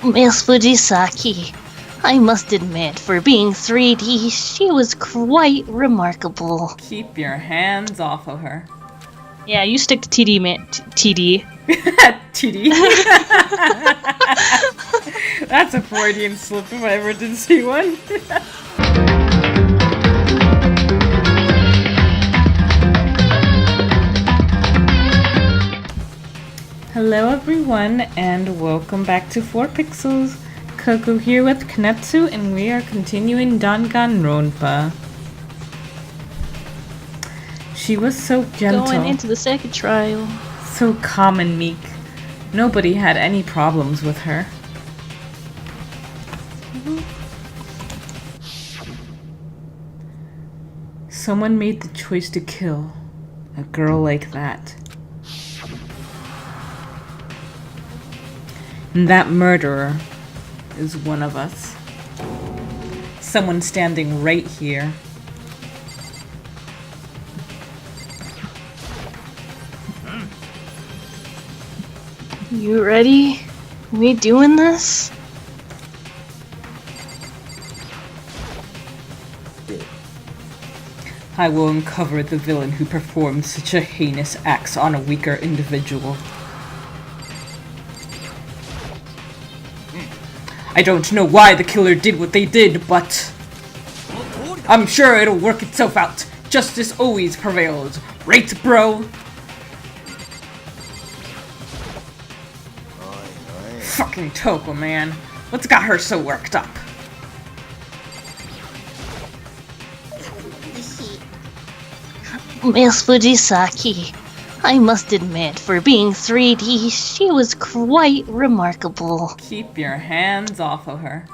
Miss Fujisaki, I must admit, for being 3D, she was quite remarkable. Keep your hands off of her. Yeah, you stick to TD, man. TD. TD. That's a Freudian slip if I ever did see one. Hello everyone, and welcome back to 4pixels. Coco here with Kanetsu, and we are continuing Danganronpa. She was so gentle. Going into the second trial. So calm and meek. Nobody had any problems with her. Someone made the choice to kill a girl like that. And that murderer is one of us. Someone standing right here. You ready? We doing this? I will uncover the villain who performed such a heinous act on a weaker individual. I don't know why the killer did what they did, but I'm sure it'll work itself out. Justice always prevails. Right, bro? Fucking Toko, man. What's got her so worked up? Miss Fujisaki, I must admit, for being 3D, she was quite remarkable. Keep your hands off of her.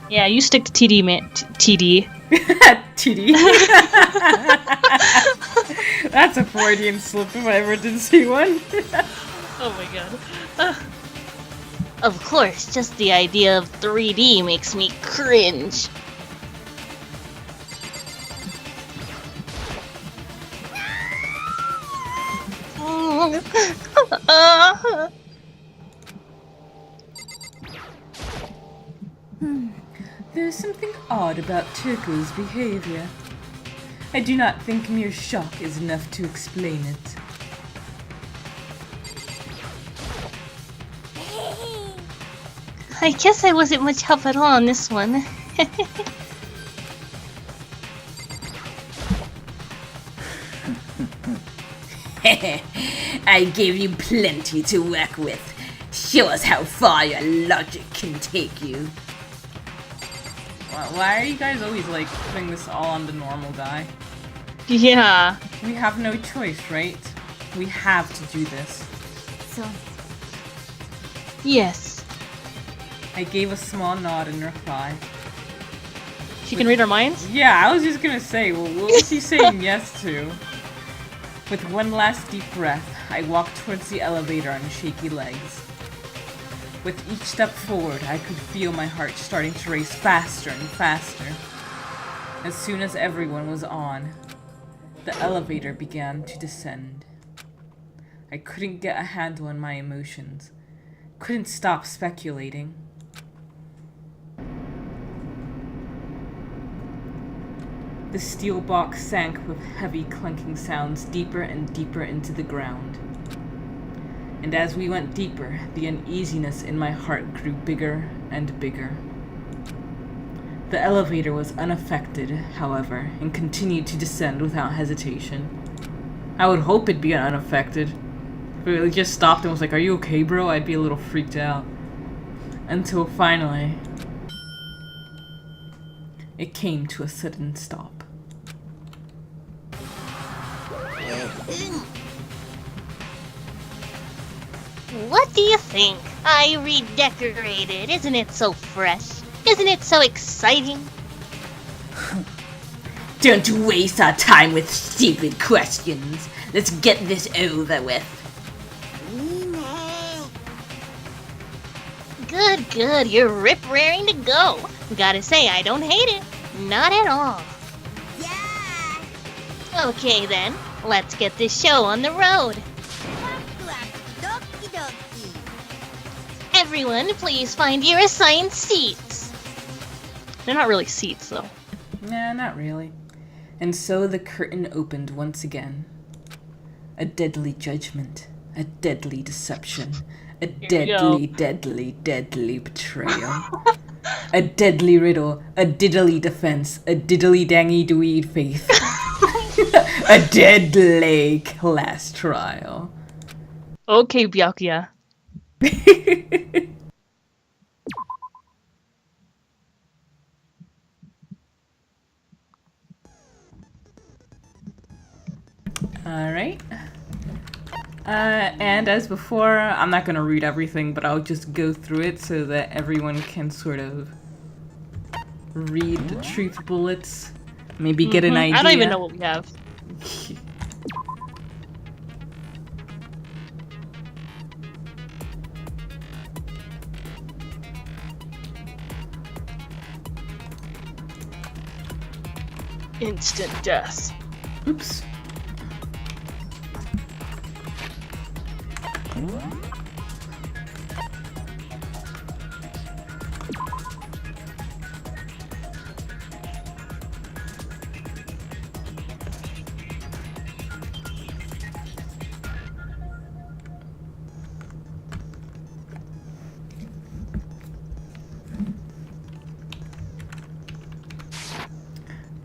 Yeah, you stick to TD, man. TD. TD. That's a Freudian slip if I ever did see one. Oh my god. Of course, just the idea of 3D makes me cringe. There's something odd about Toko's behavior. I do not think mere shock is enough to explain it. I guess I wasn't much help at all on this one. I gave you plenty to work with. Show us how far your logic can take you. Why are you guys always like putting this all on the normal guy? Yeah. We have no choice, right? We have to do this. So. Yes. I gave a small nod in reply. She can read our minds? Yeah, I was just gonna say, well, what was he saying yes to? With one last deep breath, I walked towards the elevator on shaky legs. With each step forward, I could feel my heart starting to race faster and faster. As soon as everyone was on, the elevator began to descend. I couldn't get a handle on my emotions. Couldn't stop speculating. The steel box sank with heavy clunking sounds deeper and deeper into the ground. And as we went deeper, the uneasiness in my heart grew bigger and bigger. The elevator was unaffected, however, and continued to descend without hesitation. I would hope it'd be unaffected. If it just stopped and was like, "Are you okay, bro?" I'd be a little freaked out. Until finally, it came to a sudden stop. What do you think? I redecorated. Isn't it so fresh? Isn't it so exciting? Don't waste our time with stupid questions. Let's get this over with. Good, good. You're rip-raring to go. Gotta say, I don't hate it. Not at all. Yeah! Okay then, let's get this show on the road. everyone, please find your assigned seats. They're not really seats, though. Nah, not really. And so the curtain opened once again. A deadly judgment, a deadly deception, a deadly, deadly, deadly betrayal. A deadly riddle, a diddly defense, a diddly dangy dweed faith. A deadly class trial. Okay, Byakuya. Alright. And as before, I'm not gonna read everything, but I'll just go through it so that everyone can sort of read the truth bullets. Maybe get an idea. I don't even know what we have. Instant death. Oops.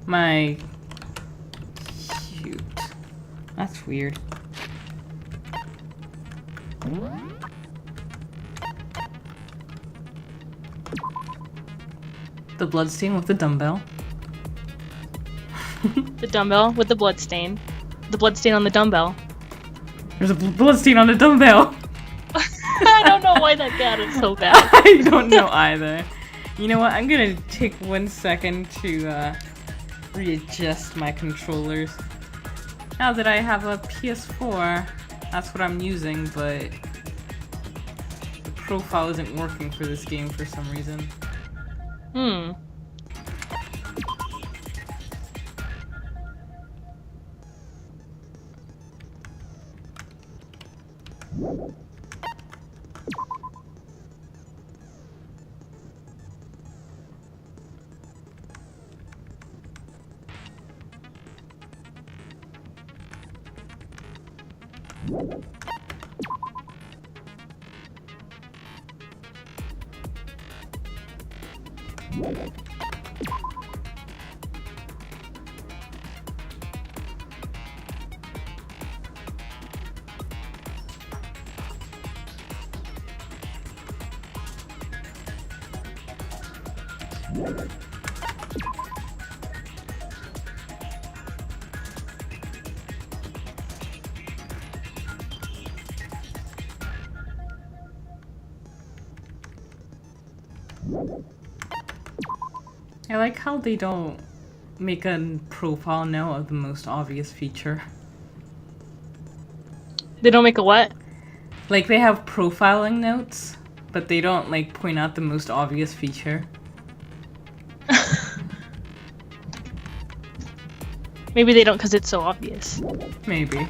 My cute. That's weird. The bloodstain with the dumbbell. The dumbbell with the bloodstain. The bloodstain on the dumbbell. There's a bloodstain on the dumbbell. I don't know why that got it so bad. I don't know either. You know what? I'm gonna take 1 second to readjust my controllers. Now that I have a PS4, that's what I'm using, but the profile isn't working for this game for some reason. I like how they don't make a profile note of the most obvious feature. They don't make a what? Like, they have profiling notes, but they don't, like, point out the most obvious feature. Maybe they don't because it's so obvious. Maybe.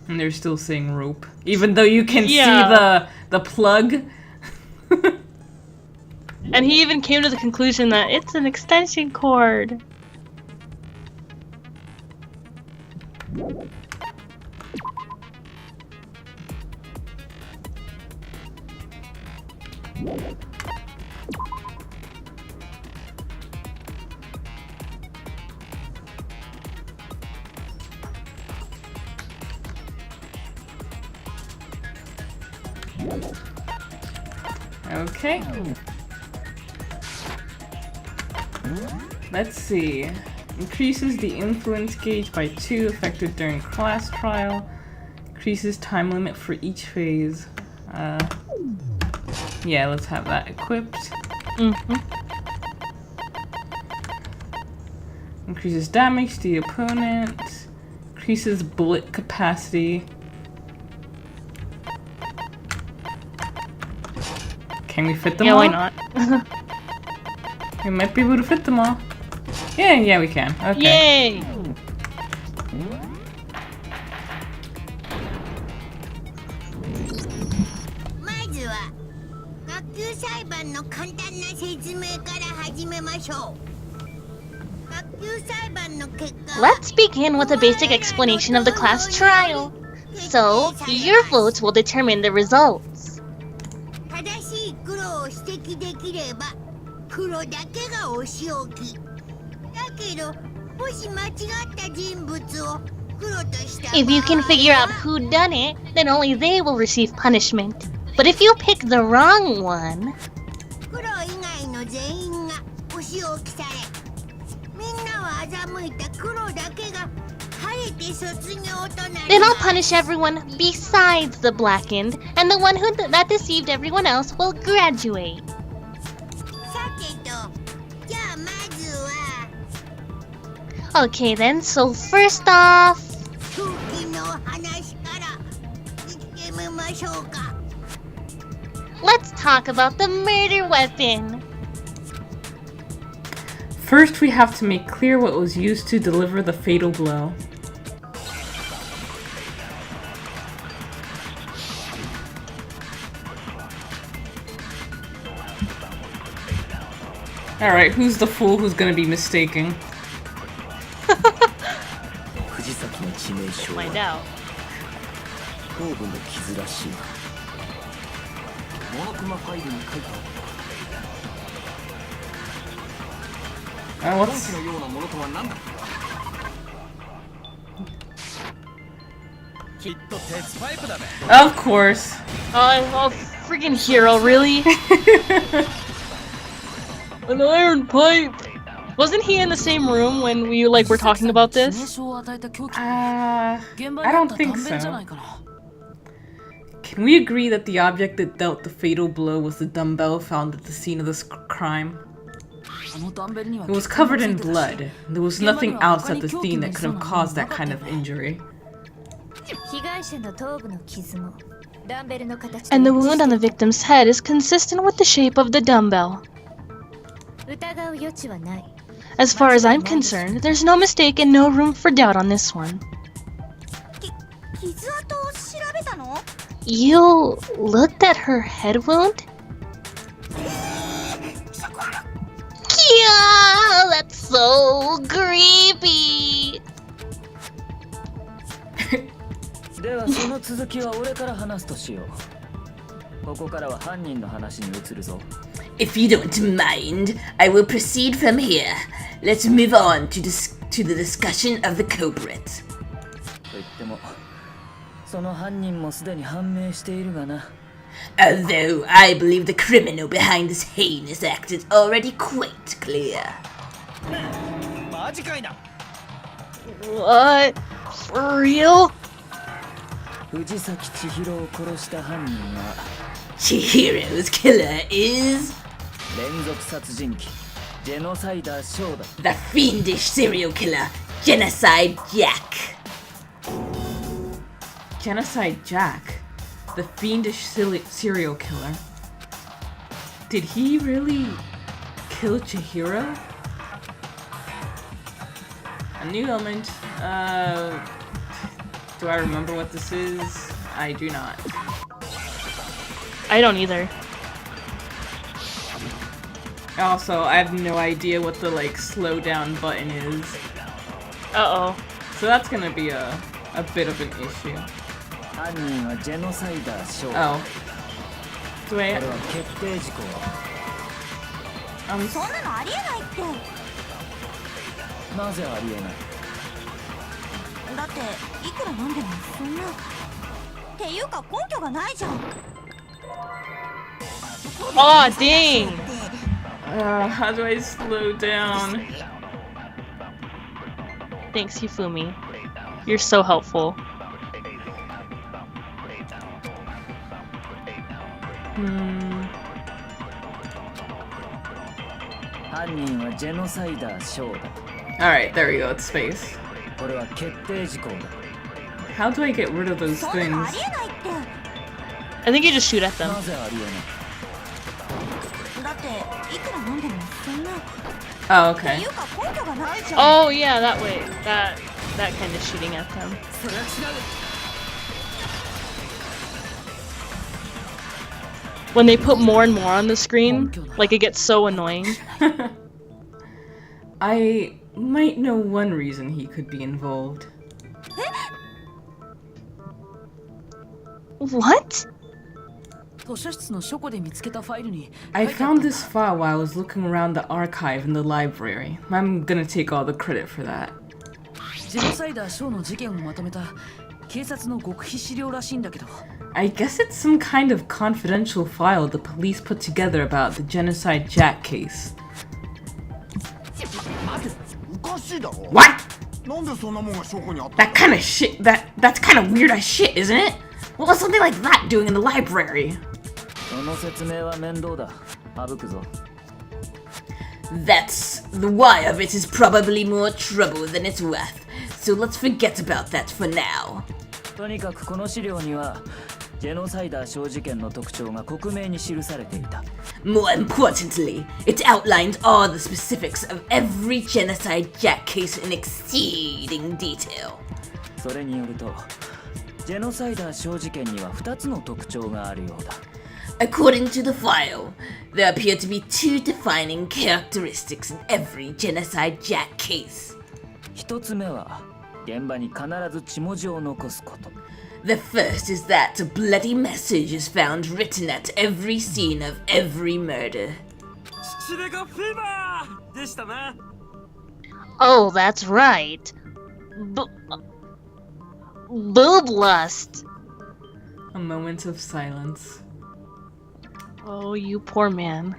And they're still saying rope, even though you can see the plug. And he even came to the conclusion that it's an extension cord. Okay. Let's see. Increases the influence gauge by 2 affected during class trial. Increases time limit for each phase. Yeah, let's have that equipped. Mm-hmm. Increases damage to the opponent. Increases bullet capacity. Can we fit them all? Yeah, why not? We might be able to fit them all. Yeah, we can. Okay. Yay! まずは学級裁判の簡単な説明から始めましょう。学級裁判の結果は Let's begin with a basic explanation of the class trial. So, your votes will determine the results. 正しい黒を指摘できれば黒だけがお仕置き。だけどもし間違った人物を黒とした場合 If you can figure out who done it, then only they will receive punishment. But if you pick the wrong one, 黒以外の全員がお仕置きされみんなは欺いた黒だけが晴れて卒業となり then ま I'll す punish everyone besides the blackened, and the one that deceived everyone else will graduate. さてとじゃあまずは Okay then, so first off, 空気の話から行ってみましょうか。 let's talk about the murder weapon. First, we have to make clear what was used to deliver the fatal blow. Alright, who's the fool who's gonna be mistaking? Find out. What's... Of course. Oh, freaking hero, really? An iron pipe! Wasn't he in the same room when we were talking about this? I don't think so. Can we agree that the object that dealt the fatal blow was the dumbbell found at the scene of this crime? It was covered in blood. There was nothing else at the scene that could have caused that kind of injury. And the wound on the victim's head is consistent with the shape of the dumbbell. As far as I'm concerned, there's no mistake and no room for doubt on this one. 傷跡を調べたの？ You looked at her head wound? Yeah, that's so creepy. ではその続きは俺から話すとしよう。ここからは犯人の話に移るぞ。 If you don't mind, I will proceed from here. Let's move on to the discussion of the culprit. と言っても、その犯人もすでに判明しているがな。 Although I believe the criminal behind this heinous act is already quite clear. マジかいな。 What? For real? 藤崎千尋を殺した犯人は Chihiro's killer is 連続殺人鬼ジェノサイダーショーだ。 the fiendish serial killer, Genocide Jack. Genocide Jack, the fiendish serial killer. Did he really kill Chihiro? A new element. Do I remember what this is? I do not. I don't either. Also, I have no idea what the slow down button is. Uh-oh. So that's gonna be a bit of an issue. 犯人はジェノサイダーショーだ。 Oh. Do I... これは決定事項。そんなのありえないって。なぜありえない？だっていくらなんでもそんな。っていうか根拠がないじゃん。 Aw, dang! how do I slow down? Thanks, Hifumi. You're so helpful. 犯人はジェノサイダーショーだ。 Alright, there we go, it's space. これは決定事項だ。 How do I get rid of those そんなのあ things? りえないって I think you just shoot at them. なぜありえない。だっていくらなんでもそんな Oh, って okay. いうか根拠がないじゃん Oh yeah, that way. That kind of shooting at them. それは違う。 When they put more and more on the screen, like it gets so annoying. I might know one reason he could be involved. What? 図書室の書庫で見つけたファイルに I found this file while I was looking around the archive in the library. I'm gonna take all the credit for that. ジェノサイダーショーの事件をまとめた警察の極秘資料らしいんだけど I guess it's some kind of confidential file the police put together about the Genocide Jack case. おかしいだろ What? なんでそんなもんが証拠にあった That kind of shit, that's kind of weird as shit, isn't it? What was something like that doing in the library? その説明は面倒だ。省くぞ。 That's the why of it is probably more trouble than it's worth. So let's forget about that for now. とにかくこの資料にはジェノサイダー小事件の特徴が克明に記されていた。 More importantly, it outlines all the specifics of every Genocide Jack case in exceeding detail. それによるとジェノサイダー小事件には2つの特徴があるようだ。 According to the file, there appear to be two defining characteristics in every Genocide Jack case. 1つ目は現場に必ず血文字を残すこと。 The first is that a bloody message is found written at every scene of every murder. 父でがフィーバーでしたな。 Oh, that's right. Boob lust. A moment of silence. Oh, you poor man.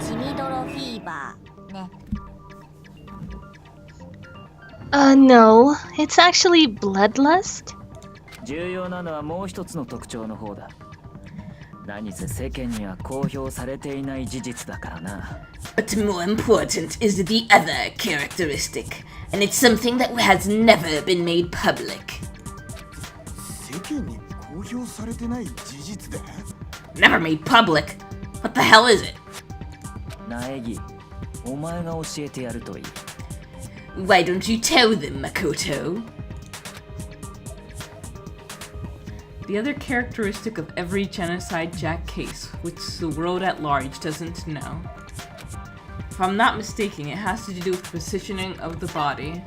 血みどろフィーバーね No, it's actually bloodlust. 重要なのはもう一つの特徴の方だ。何せ世間には公表されていない事実だからな。 But more important is the other characteristic, and it's something that has never been made public. 世間に公表されてない事実で Never made public? What the hell is it? 苗木、お前が教えてやるといい。 Why don't you tell them, Makoto? The other characteristic of every Genocide Jack case, which the world at large doesn't know. If I'm not mistaken, it has to do with the positioning of the body.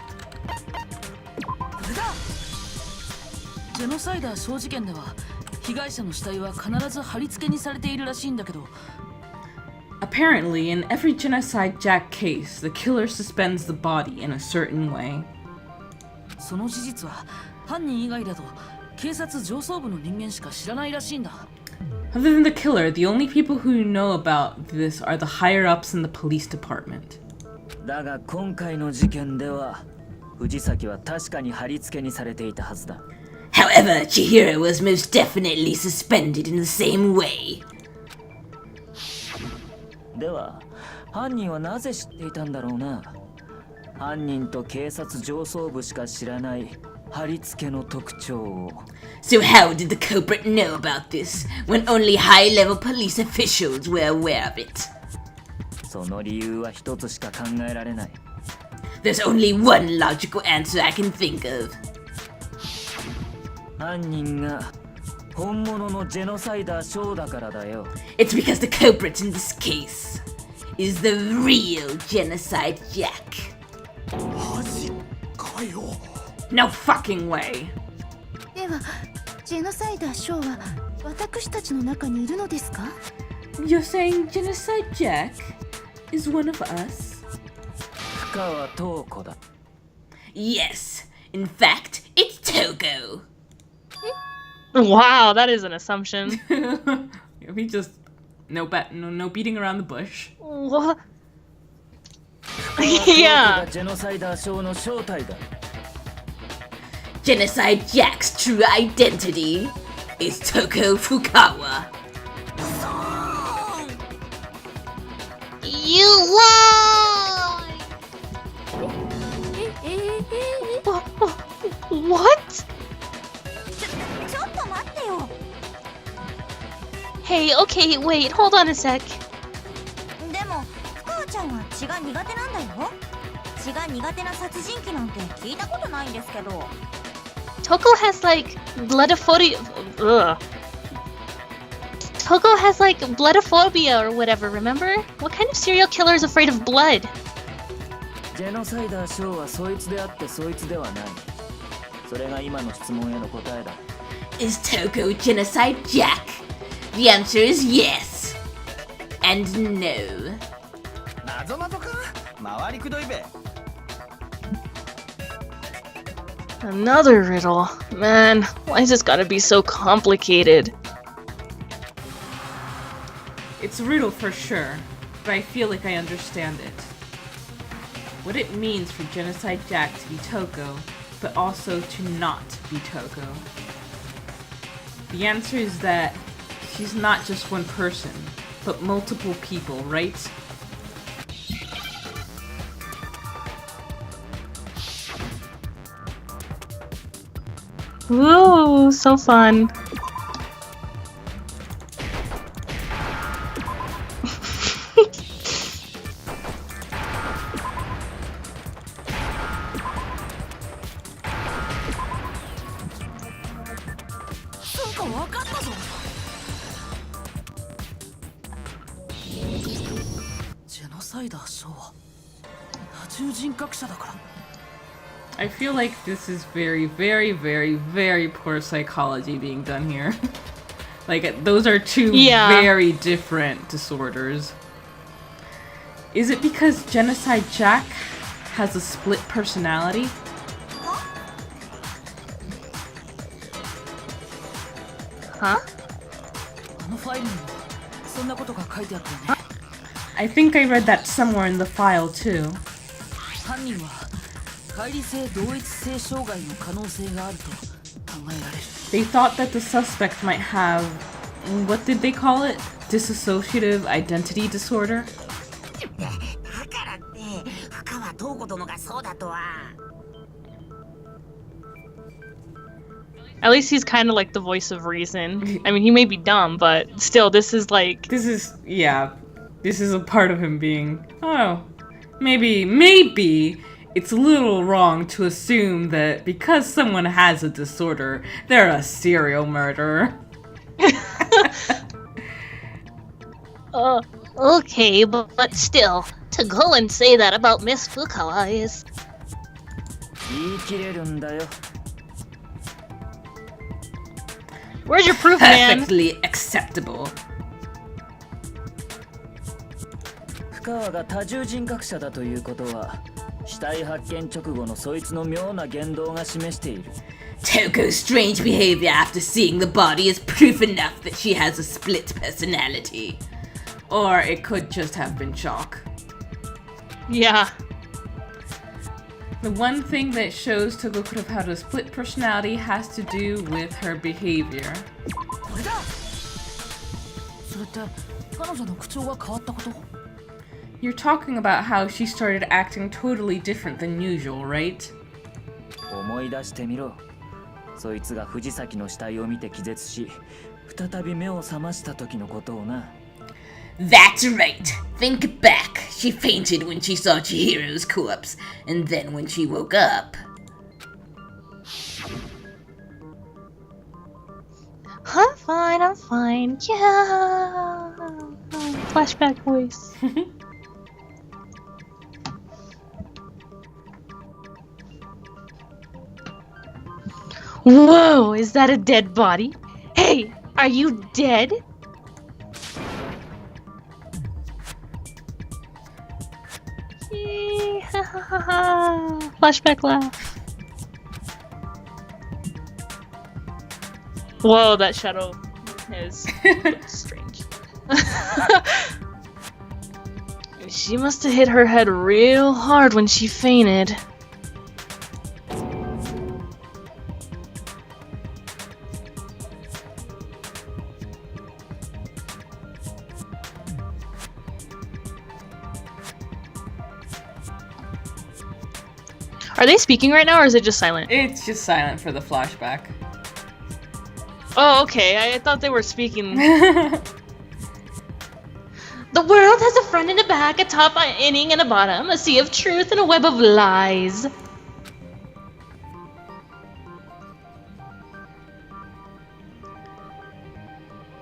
これだジェノサイダー小事件では被害者の死体は必ず貼り付けにされているらしいんだけど Apparently, in every Genocide Jack case, the killer suspends the body in a certain way. その事実は犯人以外だと警察上層部の人間しか知らないらしいんだ Other than the killer, the only people who know about this are the higher-ups in the police department. だが今回の事件では藤崎は確かに貼り付けにされていたはずだ。 However, Chihiro was most definitely suspended in the same way. では犯人はなぜ知っていたんだろうな。犯人と警察上層部しか知らない貼り付けの特徴を。 So how did the culprit know about this when only high-level police officials were aware of it? その理由は一つしか考えられない。 There's only one logical answer I can think of. 犯人が本物のジェノサイダーショーだからだよ。 It's because the culprit in this case is the real Genocide Jack. マジかよ No fucking way! ではジェノサイダーショーは私たちの中にいるのですか You're saying Genocide Jack is one of us? 深川東子だ。 Yes, in fact, it's Togo. Wow, that is an assumption. We just no beating around the bush. What? が Yeah. ジェノサイダーショーの正体だ。 Genocide Jack's true identity is Toko Fukawa. You won! What? ちょっと待ってよ。 Hey, okay, wait, hold on a sec. でも福川ちゃんは血が苦手なんだよ。血が苦手な殺人鬼なんて聞いたことないんですけど。 Toko has like bloodophobia. Ugh. Toko has like bloodophobia or whatever, remember? What kind of serial killer is afraid of blood? ジェノサイダーショーはそいつであってそいつではない。それが今の質問への答えだ。 Is Toko Genocide Jack? The answer is yes. And no. 謎か回りくどいべ。 Another riddle. Man, why is this gotta be so complicated? It's a riddle for sure, but I feel like I understand it. What it means for Genocide Jack to be Toko, but also to not be Toko. The answer is that she's not just one person, but multiple people, right? Ooh, so fun. I feel like this is very, very, very, very poor psychology being done here. Like, those are two very different disorders. Is it because Genocide Jack has a split personality? Huh? I think I read that somewhere in the file too. They thought that the suspect might have, what did they call it? Dissociative identity disorder? だからって深川東子殿がそうだとは。 At least he's kind of like the voice of reason. I mean, he may be dumb, but still, this is like... This is a part of him being, oh, maybe it's a little wrong to assume that because someone has a disorder, they're a serial murderer. Okay, but still, to go and say that about Miss Fukawa is... 言い切れるんだよ。 Where's your proof, man? Perfectly acceptable. 深川が多重人格者だということは、死体発見直後のそいつの妙な言動が示している。 Toko's strange behavior after seeing the body is proof enough that she has a split personality. Or it could just have been shock. Yeah. The one thing that shows Toko could have had a split personality has to do with her behavior. You're talking about how she started acting totally different than usual, right? 思い出してみろ。そいつが藤崎の死体を見て気絶し、再び目を覚ました時のことをな。 That's right. Think back. She fainted when she saw Chihiro's corpse, and then when she woke up. I'm fine. Yeah. Flashback voice. Whoa, is that a dead body? Hey, are you dead? Flashback laugh. Whoa, that shadow is strange. She must have hit her head real hard when she fainted. Are they speaking right now, or is it just silent? It's just silent for the flashback. Oh, okay. I thought they were speaking. The world has a front and a back, a top, an inning, and a bottom, a sea of truth and a web of lies.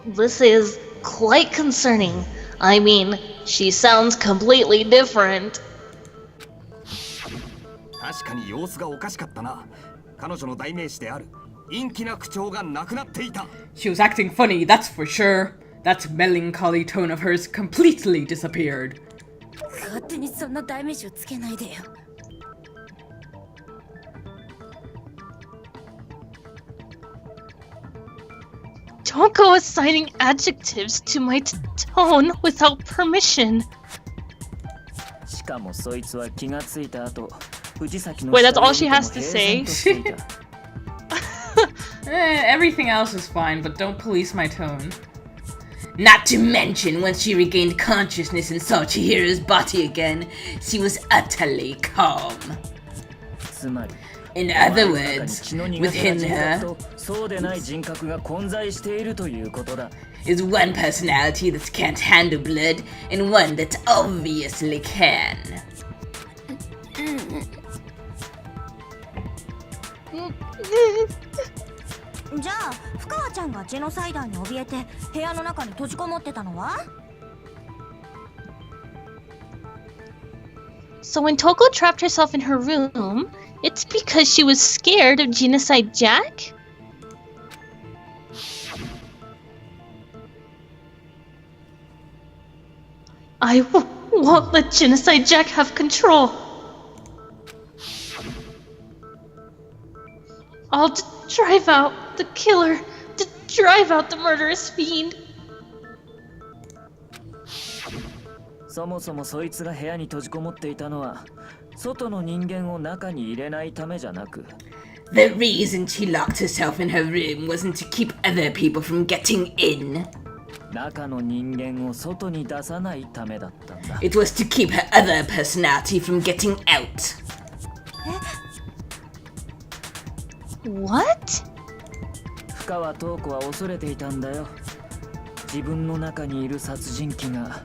This is quite concerning. I mean, she sounds completely different. 確かに様子がおかしかったな。彼女の代名詞である陰気な口調がなくなっていた。 She was acting funny, that's for sure. That melancholy tone of hers completely disappeared. 勝手にそんな代名詞をつけないでよ。Don't go assigning adjectives to my tone without permission. しかもそいつは気がついた後、藤崎の Wait, that's all she has to say? Everything else is fine, but don't police my tone. Not to mention, once she regained consciousness and saw Chihiro's body again, she was utterly calm. つまり In other words, within her そうでない人格が混在しているということだ。 is one personality that can't handle blood and one that obviously can. じゃあ深川ちゃんがジェノサイダーに怯えて部屋の中に閉じこもってたのは？ So when Toko trapped herself in her room, it's because she was scared of Genocide Jack? I won't let Genocide Jack have control. I'll drive out the killer, to drive out the murderous fiend. そもそもそいつが部屋に閉じこもっていたのは、外の人間を中に入れないためじゃなく、 The reason she locked herself in her room wasn't to keep other people from getting in. 中の人間を外に出さないためだったんだ。 It was to keep her other personality from getting out. What? 深川塔子は恐れていたんだよ。自分の中にいる殺人鬼が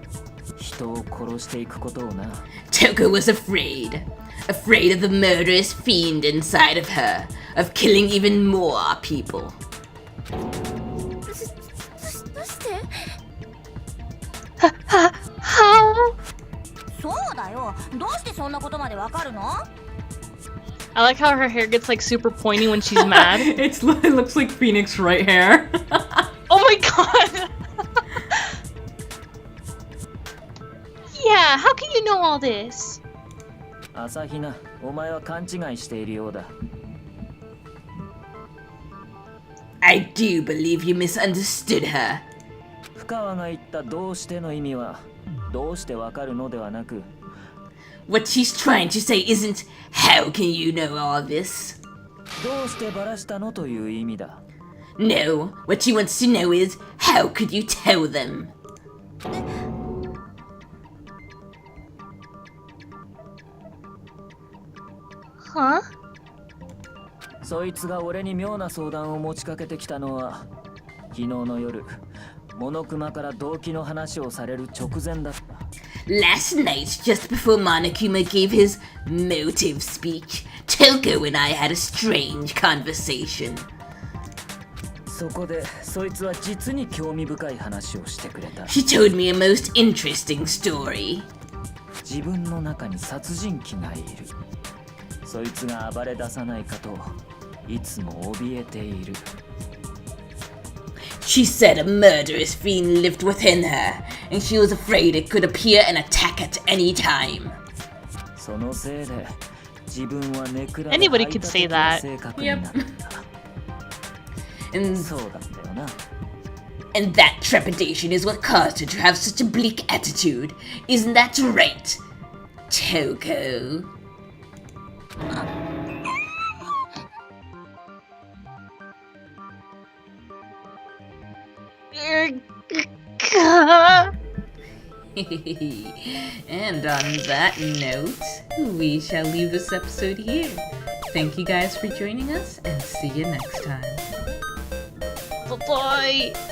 人を殺していくことをな。 Toko was afraid. Afraid of the murderous fiend inside of her. Of killing even more people. どうして？ How? そうだよ。どうしてそんなことまでわかるの？ I like how her hair gets like super pointy when she's mad. It looks like Phoenix right hair. Oh my god! Yeah, how can you know all this? 朝比奈、お前は勘違いしているようだ。 I do believe you misunderstood her. 深川が言ったどうしての意味は、どうしてわかるのではなく、 What she's trying to say isn't, how can you know all this? どうしてバラしたのという意味だ。 No, what she wants to know is, how could you tell them? Huh? そいつが俺に妙な相談を持ちかけてきたのは、昨日の夜、モノクマから動機の話をされる直前だった。 Last night, just before Monokuma gave his motive speech, Toko and I had a strange conversation. そこで、そいつは実に興味深い話をしてくれた。 She told me a most interesting story. 自分の中に殺人鬼がいる。そいつが暴れ出さないかといつも怯えている。 She said a murderous fiend lived within her, and she was afraid it could appear and attack at any time. そのせいで自分はネクラ Anybody could say that. 性格になった。 And, そうだったよな。 and that trepidation is what caused her to have such a bleak attitude. Isn't that right, Toko? And on that note, we shall leave this episode here. Thank you guys for joining us, and see you next time. Bye-bye.